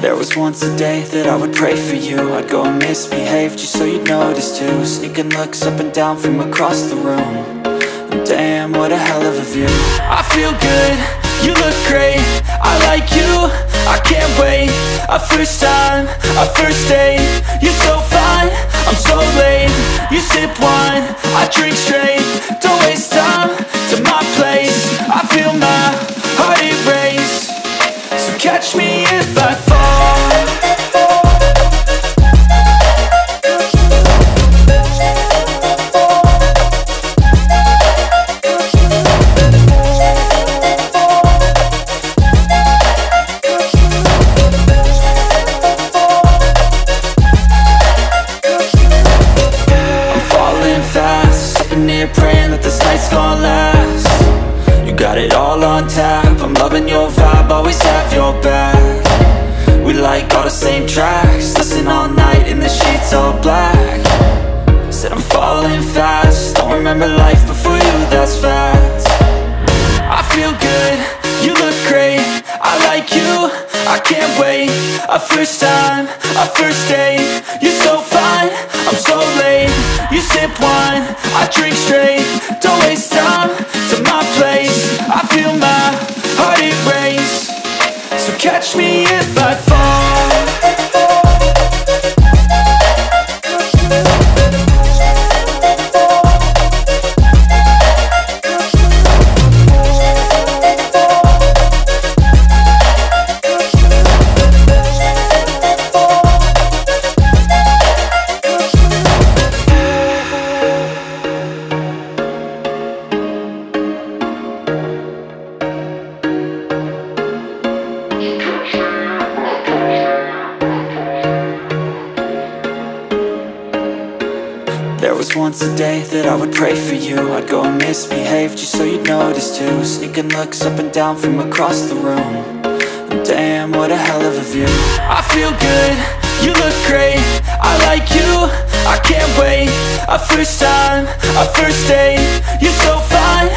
There was once a day that I would pray for you. I'd go and misbehave just so you'd notice too. Sneaking looks up and down from across the room. And damn, what a hell of a view. I feel good, you look great, I like you, I can't wait. A first time, a first date. You're so fine, I'm so late. You sip wine, I drink straight. Don't waste time to my place. I feel my heart erase. So catch me if I fall. Praying that this night's gonna last. You got it all on tap, I'm loving your vibe, always have your back. We like all the same tracks, listen all night in the sheets all black. Said I'm falling fast, don't remember life before you, that's fact. I feel good, you look great, I like you, I can't wait. A first time, a first date. You're so fine, I'm so late. You sip wine, I drink straight. Don't waste time to my place. I feel my heart erase. So catch me if I fall. There was once a day that I would pray for you. I'd go and misbehave just so you'd notice too. Sneaking looks up and down from across the room. And damn, what a hell of a view. I feel good, you look great, I like you, I can't wait. A first time, a first date. You're so fine,